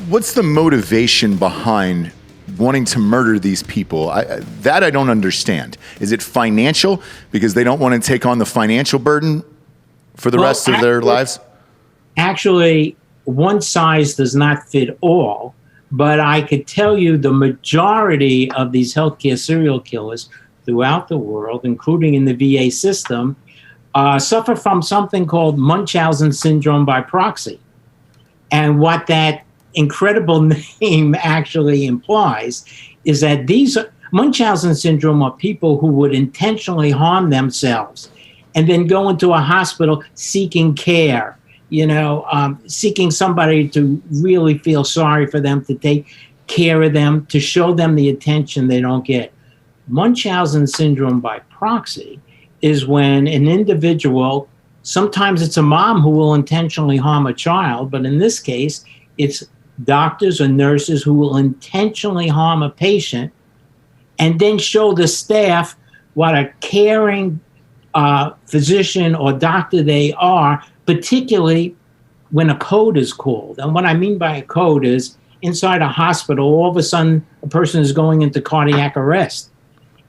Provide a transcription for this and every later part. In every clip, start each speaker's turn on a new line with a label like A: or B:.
A: What's the motivation behind wanting to murder these people? That I don't understand. Is it financial because they don't want to take on the financial burden for the rest of their lives?
B: Actually, one size does not fit all, but I could tell you the majority of these healthcare serial killers throughout the world, including in the VA system, suffer from something called Munchausen syndrome by proxy. And what that incredible name actually implies is that these Munchausen syndrome are people who would intentionally harm themselves and then go into a hospital seeking care, seeking somebody to really feel sorry for them, to take care of them, to show them the attention they don't get. Munchausen syndrome by proxy is when an individual, sometimes it's a mom who will intentionally harm a child, but in this case, it's doctors or nurses who will intentionally harm a patient and then show the staff what a caring physician or doctor they are, particularly when a code is called. And what I mean by a code is inside a hospital, all of a sudden a person is going into cardiac arrest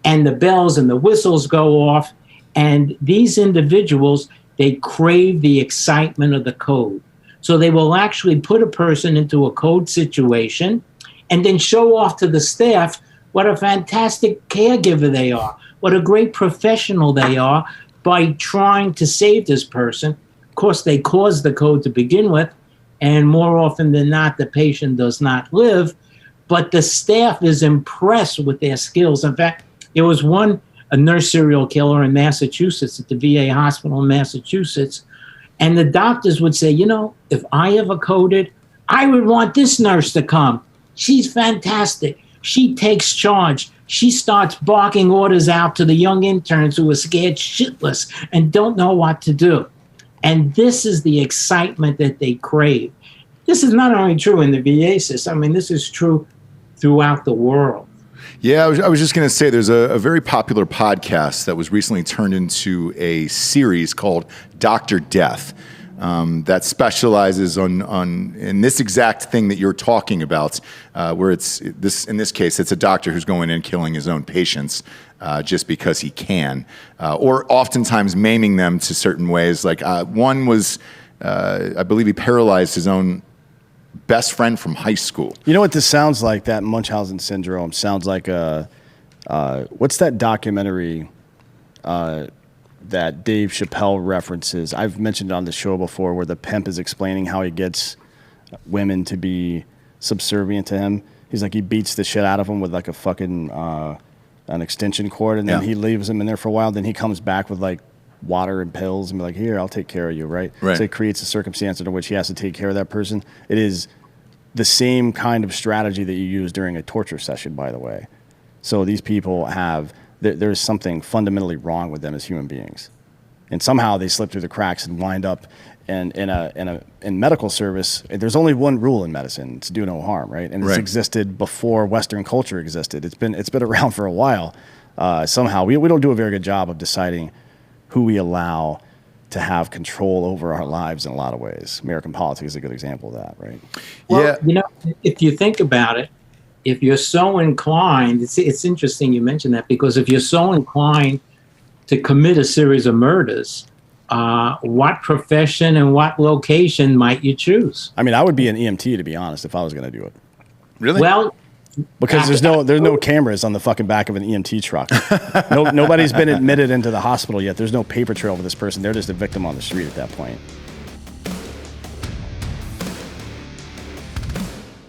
B: and the bells and the whistles go off, and these individuals, they crave the excitement of the code. So they will actually put a person into a code situation and then show off to the staff what a fantastic caregiver they are, what a great professional they are by trying to save this person. Of course, they caused the code to begin with, and more often than not, the patient does not live, but the staff is impressed with their skills. In fact, there was a nurse serial killer in Massachusetts, at the VA hospital in Massachusetts, and the doctors would say, if I ever coded, I would want this nurse to come. She's fantastic. She takes charge. She starts barking orders out to the young interns who are scared shitless and don't know what to do. And this is the excitement that they crave. This is not only true in the VA system. I mean, this is true throughout the world.
A: Yeah, I was just going to say there's a very popular podcast that was recently turned into a series called Dr. Death that specializes on in this exact thing that you're talking about, where in this case, it's a doctor who's going in killing his own patients just because he can, or oftentimes maiming them to certain ways. Like one was, I believe he paralyzed his own best friend from high school.
C: You know what this sounds like? That Munchausen syndrome sounds like what's that documentary that Dave Chappelle references? I've mentioned it on the show before, where the pimp is explaining how he gets women to be subservient to him. He's like, he beats the shit out of them with like a fucking an extension cord, and then he leaves them in there for a while. Then he comes back with like water and pills and be like, here, I'll take care of you, right? So it creates a circumstance under which he has to take care of that person. It is the same kind of strategy that you use during a torture session, by the way. So these people there's something fundamentally wrong with them as human beings. And somehow they slip through the cracks and wind up in medical service. There's only one rule in medicine: it's do no harm, right? And it's existed before Western culture existed. It's been around for a while. Somehow we don't do a very good job of deciding who we allow to have control over our lives in a lot of ways. American politics is a good example of that, right?
B: Well, if you think about it, if you're so inclined, it's interesting you mentioned that, because if you're so inclined to commit a series of murders, what profession and what location might you choose?
C: I mean, I would be an EMT, to be honest, if I was going to do it.
A: Really?
B: Well,
C: because there's no cameras on the fucking back of an EMT truck. Nobody's been admitted into the hospital yet. There's no paper trail for this person. They're just a victim on the street at that point.